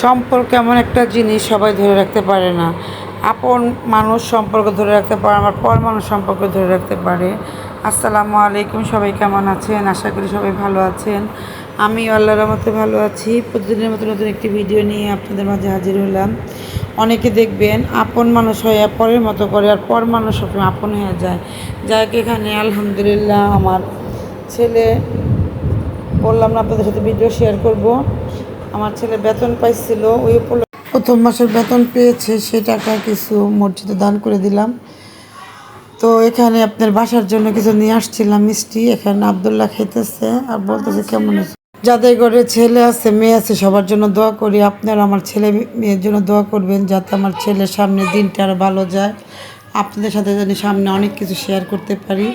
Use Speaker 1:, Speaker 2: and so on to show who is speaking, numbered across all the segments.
Speaker 1: সম্পর্ক এমন একটা জিনিস সবাই ধরে রাখতে পারে না। আপন মানুষ সম্পর্ক ধরে রাখতে পারে, আবার পর মানুষ সম্পর্ক ধরে রাখতে পারে। আসসালামু আলাইকুম, সবাই কেমন আছেন? আশা করি সবাই ভালো আছেন। আমি আল্লাহর রহমতে ভালো আছি। প্রতিদিনের মতো নতুন একটি ভিডিও নিয়ে আপনাদের মাঝে হাজির হলাম। অনেকে দেখবেন আপন মানুষ হয়ে পরের মতো করে, আর পর মানুষ সবসময় আপন হয়ে যায়। যাক, এখানে আলহামদুলিল্লাহ আমার ছেলে, বললাম না আপনাদের সাথে ভিডিও শেয়ার করব। আমার ছেলে বেতন পাইছিল, ওই প্রথম মাসের বেতন পেয়েছে, সে টাকা কিছু মসজিদে দান করে দিলাম। তো এখানে আপনার বাসার জন্য কিছু নিয়ে আসছিলাম মিষ্টি। এখানে আবদুল্লাহ খেতেছে আর বলতেছে কেমন আছে। যাদের ঘরে ছেলে আছে মেয়ে আছে সবার জন্য দোয়া করি। আপনারা আমার ছেলে মেয়ের জন্য দোয়া করবেন, যাতে আমার ছেলের সামনে দিনটা আরও ভালো যায়। আপনাদের সাথে জানি সামনে অনেক কিছু শেয়ার করতে পারি।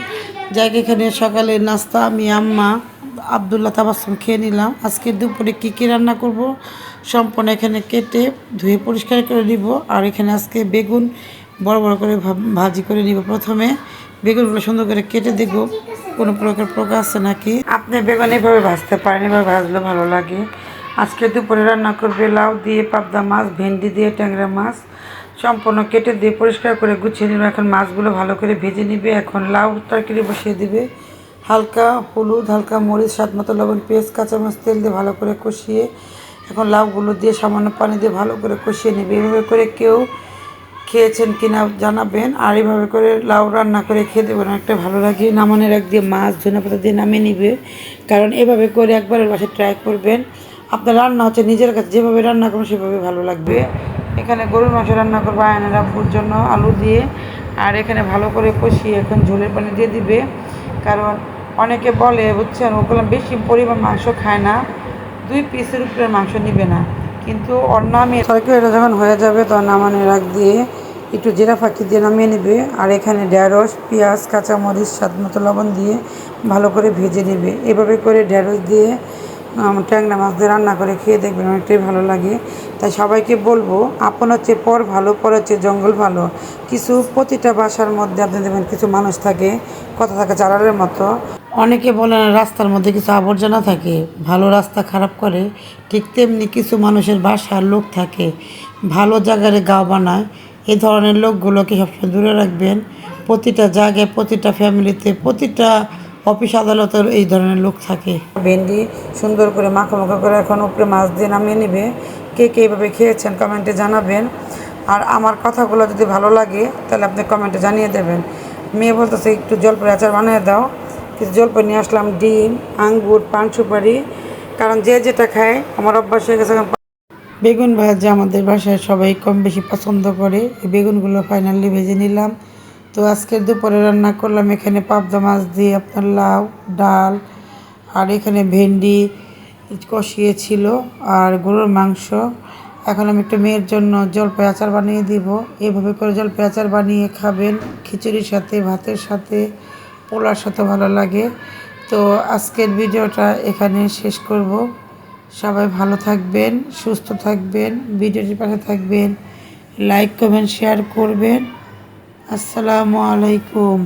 Speaker 1: যাই, এখানে সকালে নাস্তা আমি আম্মা আবদুল্লাহ তাবাসসুম খেয়ে নিলাম। আজকে দুপুরে কী কী রান্না করব সম্পূর্ণ এখানে কেটে ধুয়ে পরিষ্কার করে নিব। আর এখানে আজকে বেগুন বড় বড় করে ভাজি করে নিব। প্রথমে বেগুনগুলো সুন্দর করে কেটে দেখব কোনো প্রকার পোকা আছে নাকি। আপনি বেগুন এভাবে ভাজতে পারেন, এভাবে ভাজলে ভালো লাগে। আজকে দুপুরে রান্না করবে লাউ দিয়ে পাবদা মাছ, ভেন্ডি দিয়ে ট্যাংরা মাছ। সম্পূর্ণ কেটে দিয়ে পরিষ্কার করে গুছিয়ে নেবে। এখন মাছগুলো ভালো করে ভেজে নিবে। এখন লাউ তরকারি বসিয়ে দিবে। হালকা হলুদ, হালকা মরিচ, স্বাদ মতো লবণ, পেঁয়াজ, কাঁচামরিচ, তেল দিয়ে ভালো করে কষিয়ে এখন লাউগুলো দিয়ে সামান্য পানি দিয়ে ভালো করে কষিয়ে নেবে। এভাবে করে কেউ খেয়েছেন কিনা জানাবেন। আর এইভাবে করে লাউ রান্না করে খেয়ে দেবেন, একটা ভালো লাগে। নামানোর এক দিয়ে মাছ ধনেপাতা দিয়ে নামিয়ে নিবে। কারণ এভাবে করে একবারের বাসায় ট্রাই করবেন। আপনার রান্না হচ্ছে নিজের কাছে, যেভাবে রান্না করবেন সেভাবে ভালো লাগবে। এখানে গরুর মাংস রান্না করবো আয়নের আব্বুর জন্য আলু দিয়ে। আর এখানে ভালো করে কষিয়ে এখন ঝোলের পানি দিয়ে দিবে। কারণ অনেকে বলে বুঝছেন, ওগুলো বেশি পরিমাণ মাংস খায় না, 2 পিসের উপরে মাংস নিবে না। কিন্তু ওর নামে তরকারিটা যখন হয়ে যাবে তখন নামানোর আগ দিয়ে একটু জিরা ফাঁকি দিয়ে নামিয়ে নেবে। আর এখানে ঢেঁড়স, পেঁয়াজ, কাঁচামরিচ, স্বাদ মতো লবণ দিয়ে ভালো করে ভেজে নেবে। এভাবে করে ঢেঁড়স দিয়ে ট্যাংরা মাছ দিয়ে রান্না করে খেয়ে দেখবেন, অনেকটাই ভালো লাগে। তাই সবাইকে বলবো, আপন হচ্ছে পর ভালো, পর হচ্ছে জঙ্গল ভালো। কিছু প্রতিটা বাসার মধ্যে আপনি দেখবেন কিছু মানুষ থাকে, কথা থাকে চালারের মতো। অনেকে বলেন রাস্তার মধ্যে কিছু আবর্জনা থাকে, ভালো রাস্তা খারাপ করে। ঠিক তেমনি কিছু মানুষের বাসার লোক থাকে, ভালো জায়গায় গাও বানায়। এই ধরনের লোকগুলোকে সবসময় দূরে রাখবেন। প্রতিটা জায়গায়, প্রতিটা ফ্যামিলিতে, প্রতিটা অফিস আদালতের এই ধরনের লোক থাকে। ভেন্ডি সুন্দর করে মাখা মাখা করে এখন উপরে মাছ দিয়ে নামিয়ে নেবে। কে কে এইভাবে খেয়েছেন কমেন্টে জানাবেন। আর আমার কথাগুলো যদি ভালো লাগে তাহলে আপনি কমেন্টে জানিয়ে দেবেন। মেয়ে বলতেছে একটু জলপাই আচার বানিয়ে দাও। কিছু জলপাই নিয়ে আসলাম, ডিম, আঙ্গুর, পান সুপারি। কারণ যে যেটা খায়, আমার অভ্যাস হয়ে গেছে। বেগুন ভাজা আমাদের বাসায় সবাই কম বেশি পছন্দ করে। এই বেগুনগুলো ফাইনালি ভেজে নিলাম। তো আজকের দুপুরে রান্না করলাম এখানে পাবদা মাছ দিয়ে আপনার লাউ, ডাল, আর এখানে ভেন্ডি কষিয়েছিল আর গরুর মাংস। এখন আমি একটা মেয়ের জন্য জলপাই আচার বানিয়ে দিব। এইভাবে করে জলপাই আচার বানিয়ে খাবেন, খিচুড়ির সাথে, ভাতের সাথে, পোলার সাথে ভালো লাগে। তো আজকের ভিডিওটা এখানে শেষ করব। সবাই ভালো থাকবেন, সুস্থ থাকবেন, ভিডিওটির পাশে থাকবেন, লাইক কমেন্ট শেয়ার করবেন। আসসালামু আলাইকুম।